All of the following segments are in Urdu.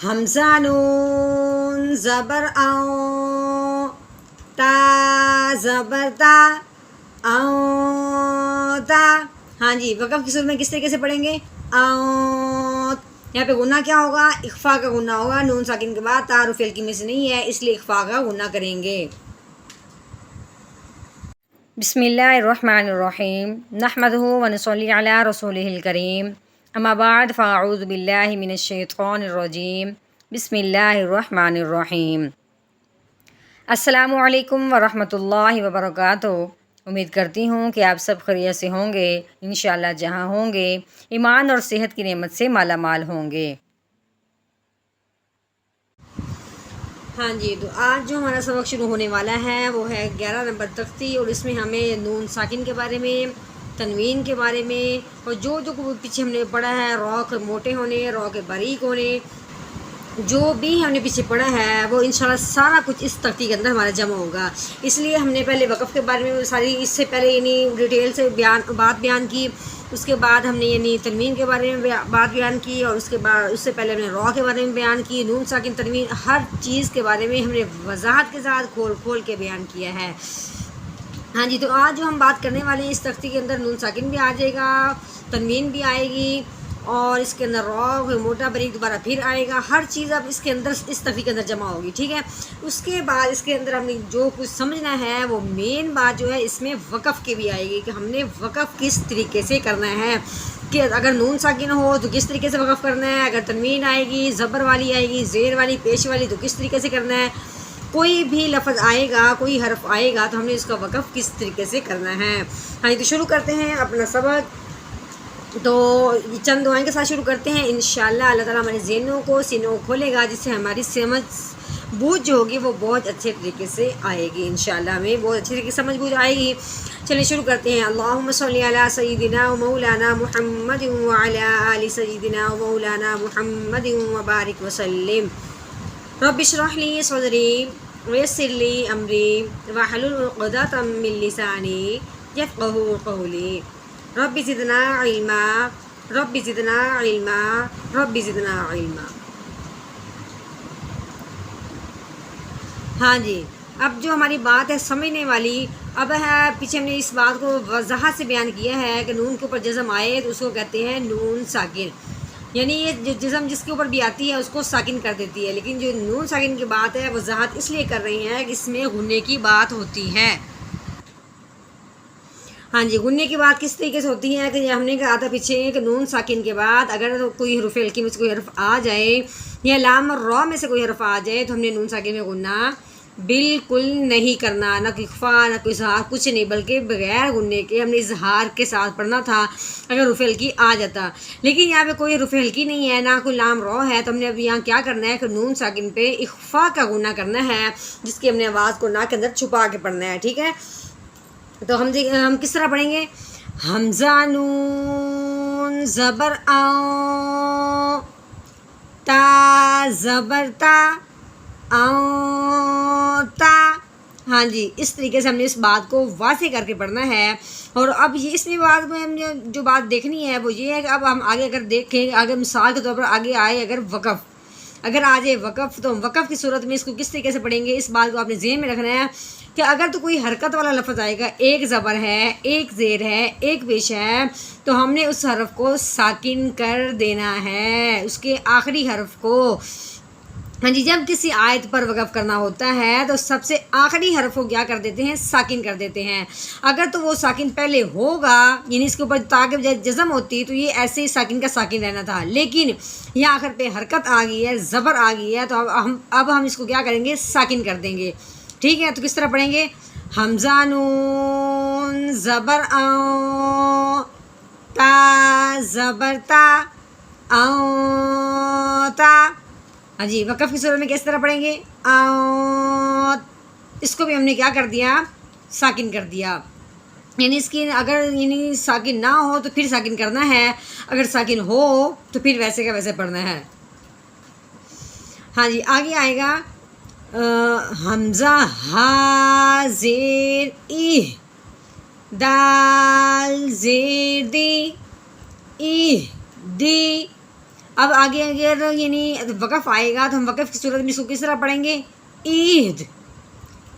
حمزہ نون زبر او، تا زبر تا، او تا. ہاں جی، وقف کی صورت میں کس طریقے سے پڑھیں گے؟ او. یہاں پہ غنہ کیا ہوگا؟ اخفا کا غنہ ہوگا. نون ساکن کے بعد تا حرف ہلکی میں سے نہیں ہے، اس لیے اخفا کا غنہ کریں گے. بسم اللہ الرحمن الرحیم. نحمدہ ونصلی علی رسولہ الکریم. اما بعد فاعوذ باللہ من الشیطان الرجیم. بسم اللہ الرحمن الرحیم. السلام علیکم ورحمۃ اللہ وبرکاتہ. امید کرتی ہوں کہ آپ سب خیریت سے ہوں گے. انشاءاللہ جہاں ہوں گے ایمان اور صحت کی نعمت سے مالا مال ہوں گے. ہاں جی، تو آج جو ہمارا سبق شروع ہونے والا ہے وہ ہے 11 نمبر تختی، اور اس میں ہمیں نون ساکن کے بارے میں، تنوین کے بارے میں، اور جو پیچھے ہم نے پڑھا ہے را کے موٹے ہونے، را کے باریک ہونے، جو بھی ہم نے پیچھے پڑھا ہے وہ انشاءاللہ سارا کچھ اس تختی کے اندر ہمارا جمع ہوگا. اس لیے ہم نے پہلے وقف کے بارے میں ساری اس سے پہلے ڈیٹیل سے بات بیان کی. اس کے بعد ہم نے تنوین کے بارے میں بات بیان کی، اور اس سے پہلے ہم نے را کے بارے میں بیان کی. نون ساکن تنوین ہر چیز کے بارے میں ہم نے وضاحت کے ساتھ کھول کے بیان کیا ہے. ہاں جی، تو آج جو ہم بات کرنے والے ہیں اس تختی کے اندر نون ساکن بھی آ جائے گا، تنوین بھی آئے گی، اور اس کے اندر را موٹا باریک دوبارہ پھر آئے گا. ہر چیز اب اس کے اندر اس تختی کے اندر جمع ہوگی. ٹھیک ہے، اس کے بعد اس کے اندر ہم نے جو کچھ سمجھنا ہے وہ مین بات جو ہے اس میں وقف کی بھی آئے گی، کہ ہم نے وقف کس طریقے سے کرنا ہے، کہ اگر نون ساکن ہو تو کس طریقے سے وقف کرنا ہے، اگر تنوین آئے گی، زبر والی آئے گی، زیر والی، پیش والی، تو کس طریقے سے کرنا ہے. کوئی بھی لفظ آئے گا، کوئی حرف آئے گا تو ہم نے اس کا وقف کس طریقے سے کرنا ہے. ہاں تو شروع کرتے ہیں اپنا سبق. تو چند دعائیں کے ساتھ شروع کرتے ہیں. انشاءاللہ اللہ تعالیٰ ہمارے ذہنوں کو، سینوں کو کھولے گا، جس سے ہماری سمجھ بوجھ جو ہوگی وہ بہت اچھے طریقے سے آئے گی. انشاءاللہ ہمیں بہت اچھے طریقے سے سمجھ بوجھ آئے گی. چلیے شروع کرتے ہیں. اللہم صلی علی سیدنا و مولانا محمد وعلی آل سیدنا و مولانا محمد وبارک وسلم. رب اشرح لی صدری ویسر لی امری واحلل عقدۃ من لسانی یفقہوا قولی. رب زدنا علما، رب زدنا علما، رب زدنا علما. ہاں جی، اب جو ہماری بات ہے سمجھنے والی، اب ہے پیچھے ہم نے اس بات کو وضاحت سے بیان کیا ہے کہ نون کے اوپر جزم آئے تو اس کو کہتے ہیں نون ساکن. یعنی یہ جو جزم جس کے اوپر بھی آتی ہے اس کو ساکن کر دیتی ہے. لیکن جو نون ساکن کی بات ہے وضاحت اس لیے کر رہے ہیں کہ اس میں غنے کی بات ہوتی ہے. ہاں جی، غنے کی بات کس طریقے سے ہوتی ہے کہ ہم نے کہا تھا پیچھے کہ نون ساکن کے بعد اگر کوئی حرف ہلکی میں سے کوئی حرف آ جائے یا لام اور را میں سے کوئی حرف آ جائے تو ہم نے نون ساکن میں غنہ بالکل نہیں کرنا، نہ کوئی اخفا نہ کوئی اظہار، کچھ نہیں، بلکہ بغیر غنے کے ہم نے اظہار کے ساتھ پڑھنا تھا اگر حرف ہلکی آ جاتا. لیکن یہاں پہ کوئی حرف ہلکی نہیں ہے، نہ کوئی لام را ہے، تو ہم نے اب یہاں کیا کرنا ہے کہ نون ساکن پہ اخفا کا غنہ کرنا ہے، جس کی ہم نے آواز کو ناک کے اندر چھپا کے پڑھنا ہے. ٹھیک ہے، تو ہم کس طرح پڑھیں گے؟ حمزہ نون زبر او، تا زبر تا، او تا. ہاں جی، اس طریقے سے ہم نے اس بات کو واضح کر کے پڑھنا ہے. اور اب یہ اس میں بات میں ہم جو بات دیکھنی ہے وہ یہ ہے کہ اب ہم آگے اگر دیکھیں، اگر مثال کے طور پر آگے آئے اگر وقف، اگر آ جائے وقف، تو ہم وقف کی صورت میں اس کو کس طریقے سے پڑھیں گے. اس بات کو آپ نے ذہن میں رکھنا ہے کہ اگر تو کوئی حرکت والا لفظ آئے گا، ایک زبر ہے، ایک زیر ہے، ایک پیش ہے، تو ہم نے اس حرف کو ساکن کر دینا ہے، اس کے آخری حرف کو. ہاں جی، جب کسی آیت پر وقف کرنا ہوتا ہے تو سب سے آخری حرف کو کیا کر دیتے ہیں؟ ساکن کر دیتے ہیں. اگر تو وہ ساکن پہلے ہوگا، یعنی اس کے اوپر تاکہ بجائے جزم ہوتی تو یہ ایسے ہی ساکن کا ساکن رہنا تھا. لیکن یہاں آخر پہ حرکت آ گئی ہے، زبر آ گئی ہے، تو اب ہم اس کو کیا کریں گے؟ ساکن کر دیں گے. ٹھیک ہے، تو کس طرح پڑھیں گے؟ حمزہ نون زبر او، تا زبر تا، او تا. ہاں جی، وقف کی صورت میں کس طرح پڑھیں گے؟ او. اس کو بھی ہم نے کیا کر دیا؟ ساکن کر دیا. یعنی اس کی اگر ساکن نہ ہو تو پھر ساکن کرنا ہے، اگر ساکن ہو تو پھر ویسے کا ویسے پڑھنا ہے. ہاں جی، آگے آئے گا حمزہ ہا زیر ای، دال زیر دی، ای دی. اب آگے اگر یعنی وقف آئے گا تو ہم وقف کی صورت میں اس کو کس طرح پڑھیں گے؟ عید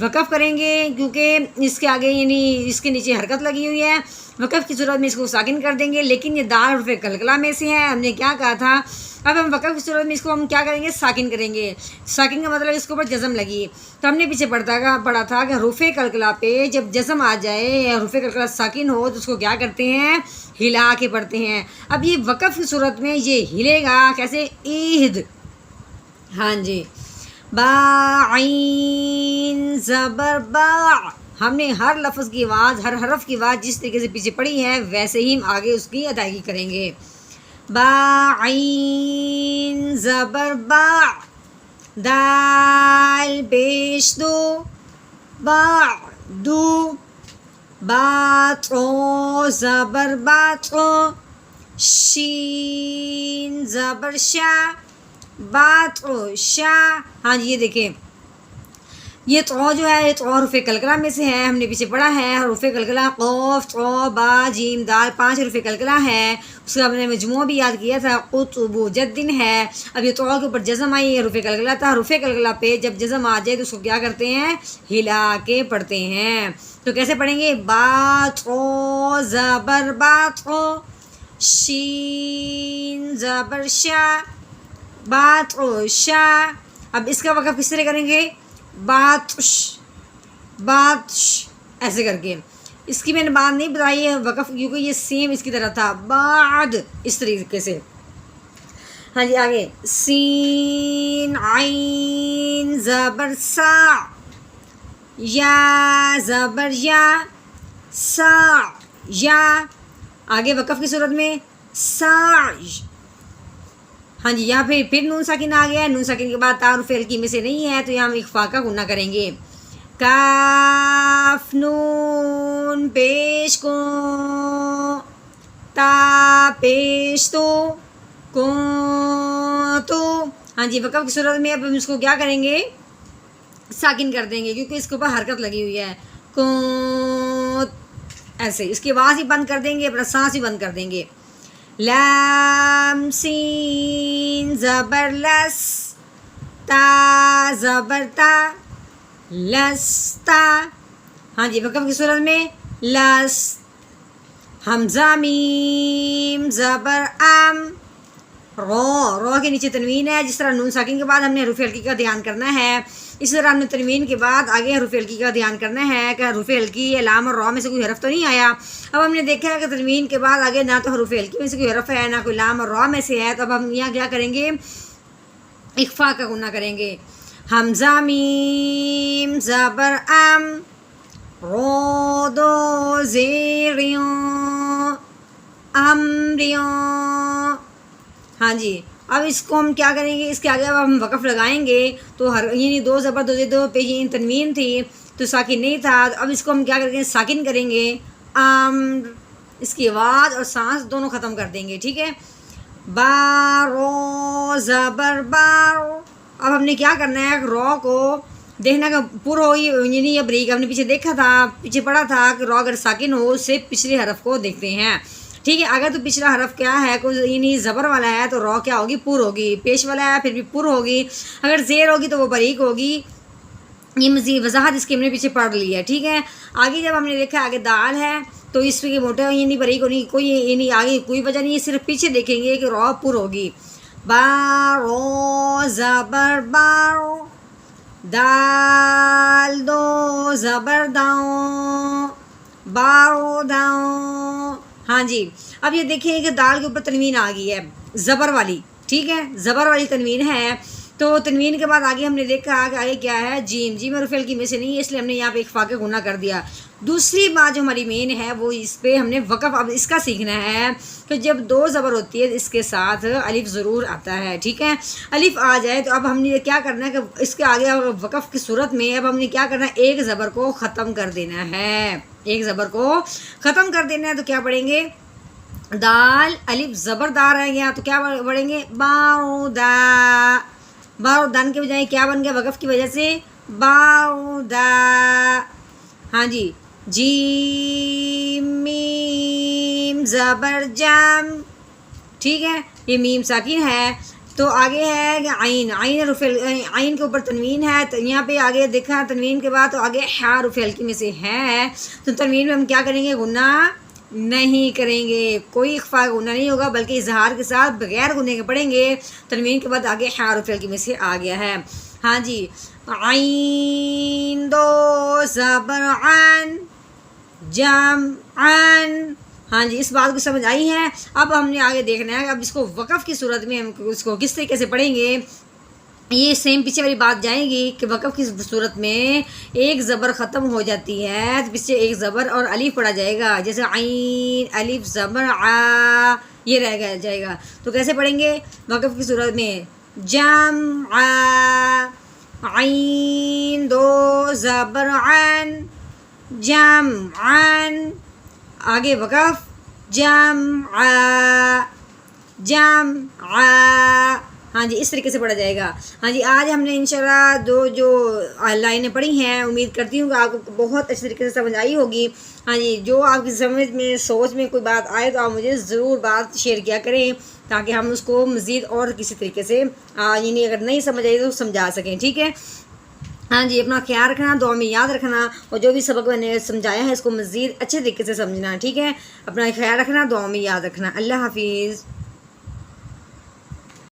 وقف کریں گے، کیونکہ اس کے آگے یعنی اس کے نیچے حرکت لگی ہوئی ہے، وقف کی صورت میں اس کو ساکن کر دیں گے، لیکن یہ دال حرف قلقلہ میں سے ہے، ہم نے کیا کہا تھا، اب ہم وقف کی صورت میں اس کو ہم کیا کریں گے؟ ساکن کریں گے۔ ساکن کا مطلب اس کے اوپر جزم لگی، تو ہم نے پیچھے پڑھا تھا کہ حروف قلقلہ پہ جب جزم آ جائے یا حروف قلقلہ ساکن ہو تو اس کو کیا کرتے ہیں؟ ہلا کے پڑھتے ہیں۔ اب یہ وقف کی صورت میں یہ ہلے گا کیسے؟ عید۔ ہاں جی، با عین زبر با، ہم نے ہر لفظ کی آواز، ہر حرف کی آواز جس طریقے سے پیچھے پڑھی ہے ویسے ہی ہم آگے اس کی ادائیگی کریں گے۔ با عین زبر با، دال پیش دو، با دو، با تو زبر با تو، شین زبر شا، بات او شا۔ ہاں جی، یہ دیکھیں یہ تو جو ہے یہ تو حروف قلقلہ میں سے ہے، ہم نے پیچھے پڑھا ہے حروف قلقلہ قوف تو با جیم دال 5 حروف قلقلہ ہے، اس کا ہم نے مجموعہ بھی یاد کیا تھا، قطب جدن ہے۔ اب یہ تو کے اوپر جزم آئی، حروف قلقلہ تھا، حروف قلقلہ پہ جب جزم آ جائے تو اس کو کیا کرتے ہیں؟ ہلا کے پڑھتے ہیں۔ تو کیسے پڑھیں گے؟ با تو زبر با تو، شین زبر شا، بات او شا۔ اب اس کا وقف کس طرح کریں گے؟ باتش باتش، ایسے کر کے۔ اس کی میں نے بات نہیں بتائی ہے وقف، کیونکہ یہ سیم اس کی طرح تھا، بعد اس طریقے سے۔ ہاں جی آگے، سین عین زبر سا، یا زبر یا، سا یا، آگے وقف کی صورت میں ساج۔ ہاں جی، یہاں پھر نون ساکن آ گیا ہے، نون ساکن کے بعد تا حرف ہلکی میں سے نہیں ہے تو یہاں ہم اخفا کا گنہ کریں گے۔ کاف نون پیش کو، تا پیش تو، کو تو۔ ہاں جی، وقف کی صورت میں اب ہم اس کو کیا کریں گے؟ ساکن کر دیں گے، کیونکہ اس کے اوپر حرکت لگی ہوئی ہے، کو ایسے اس کی آواز ہی بند کر دیں گے، اپنا سانس ہی بند کر دیں گے۔ لام سین زبر لس، تا زبر تا، لستا۔ ہاں جی، وقف کی صورت میں لس، حمزہ میم زبر ام، رو کے نیچے تنوین ہے، جس طرح نون ساکن کے بعد ہم نے حروف ہلکی کا دھیان کرنا ہے، اس طرح ہم نے تنوین کے بعد آگے حروف ہلکی کا دھیان کرنا ہے کہ حروف ہلکی یا لام اور رو میں سے کوئی حرف تو نہیں آیا۔ اب ہم نے دیکھا ہے کہ تنوین کے بعد آگے نہ تو حروف ہلکی میں سے کوئی حرف ہے، نہ کوئی لام اور رو میں سے ہے، تو اب ہم یہاں کیا کریں گے؟ اخفا کا گنہ کریں گے۔ حمزہ میم زبر ام، رو دو زیریوں، امریوں۔ ہاں جی، اب اس کو ہم کیا کریں گے؟ اس کے آگے اب ہم وقف لگائیں گے تو یعنی دو زبر دو زیر دو پہ یہ تنوین تھی تو ساکن نہیں تھا، اب اس کو ہم کیا کریں گے؟ ساکن کریں گے، اس کی آواز اور سانس دونوں ختم کر دیں گے، ٹھیک ہے۔ بارو زبر بارو، اب ہم نے کیا کرنا ہے؟ رو کو دیکھنا کہ پر ہوئی یعنی یا بریک، ہم نے پیچھے دیکھا تھا، پیچھے پڑھا تھا کہ رو اگر ساکن ہو اس سے پچھلے حرف کو دیکھتے ہیں، ٹھیک ہے۔ اگر تو پچھلا حرف کیا ہے کوئی یعنی زبر والا ہے تو رو کیا ہوگی؟ پر ہوگی، پیش والا ہے پھر بھی پر ہوگی، اگر زیر ہوگی تو وہ باریک ہوگی۔ یہ مزید وضاحت اس کی ہم نے پیچھے پڑھ لی ہے، ٹھیک ہے۔ آگے جب ہم نے دیکھا آگے دال ہے تو اس پہ موٹا یعنی باریک ہونی کوئی یعنی آگے کوئی وجہ نہیں ہے، صرف پیچھے دیکھیں گے کہ رو پر ہوگی۔ بارو زبر بارو، دال دو زبر داؤں، بارو داؤں۔ ہاں جی، اب یہ دیکھیں کہ دال کے اوپر تنوین آ گئی ہے زبر والی، ٹھیک ہے، زبر والی تنوین ہے، تو تنوین کے بعد آگے ہم نے دیکھا کہ آگے کیا ہے؟ جیم، جیم حرف ہلکی میں سے نہیں ہے، اس لیے ہم نے یہاں پہ اخفا کا گنہ کر دیا۔ دوسری بات جو ہماری مین ہے وہ اس پہ ہم نے وقف اب اس کا سیکھنا ہے کہ جب دو زبر ہوتی ہے اس کے ساتھ الف ضرور آتا ہے، ٹھیک ہے۔ الف آ جائے تو اب ہم نے کیا کرنا ہے کہ اس کے آگے وقف کی صورت میں اب ہم نے کیا کرنا ہے؟ ایک زبر کو ختم کر دینا ہے، ایک زبر کو ختم کر دینا ہے، تو کیا پڑھیں گے؟ دال الف زبردار رہ گیا تو کیا پڑھیں گے؟ باؤ دا، باؤ دن کے بجائے کیا بن گیا وقف کی وجہ سے؟ باؤ دا۔ ہاں جی، جیم میم زبر جم، ٹھیک ہے، یہ میم ساکن ہے. تو آگے ہے کہ عین، عین رفع، عین کے اوپر تنوین ہے. تو یہاں پہ آگے دیکھا تنوین کے بعد تو آگے ہا رفع ہلکی میں سے ہے. تو تنوین میں ہم کیا کریں گے؟ غنہ نہیں کریں گے، کوئی اخفا غنہ نہیں ہوگا بلکہ اظہار کے ساتھ بغیر غنے کے پڑھیں گے. تنوین کے بعد آگے ہا رفع ہلکی میں سے آ گیا ہے. ہاں جی، عین دو زبر عن جمعن. ہاں جی، اس بات کو سمجھ آئی ہے. اب ہم نے آگے دیکھنا ہے اب اس کو وقف کی صورت میں ہم اس کو کس طریقے سے پڑھیں گے. یہ سیم پیچھے والی بات جائے گی کہ وقف کی صورت میں ایک زبر ختم ہو جاتی ہے تو پیچھے ایک زبر اور الف پڑھا جائے گا. جیسے عین الف زبر آ، یہ رہ جائے گا. تو کیسے پڑھیں گے وقف کی صورت میں؟ جمع، عین دو زبر عن جمعن، آگے وقف جمع جمع. ہاں جی، اس طریقے سے پڑھا جائے گا. ہاں جی، آج ہم نے انشاءاللہ جو لائنیں پڑھی ہیں امید کرتی ہوں کہ آپ کو بہت اچھی طریقے سے سمجھ آئی ہوگی. ہاں جی، جو آپ کی سمجھ میں سوچ میں کوئی بات آئے تو آپ مجھے ضرور بات شیئر کیا کریں تاکہ ہم اس کو مزید اور کسی طریقے سے یعنی اگر نہیں سمجھ آئی تو سمجھا سکیں. ٹھیک ہے. ہاں جی، اپنا خیال رکھنا، دعا میں یاد رکھنا، اور جو بھی سبق میں نے سمجھایا ہے اس کو مزید اچھے طریقے سے سمجھنا. ٹھیک ہے. اپنا خیال رکھنا، دعا میں یاد رکھنا. اللہ حافظ.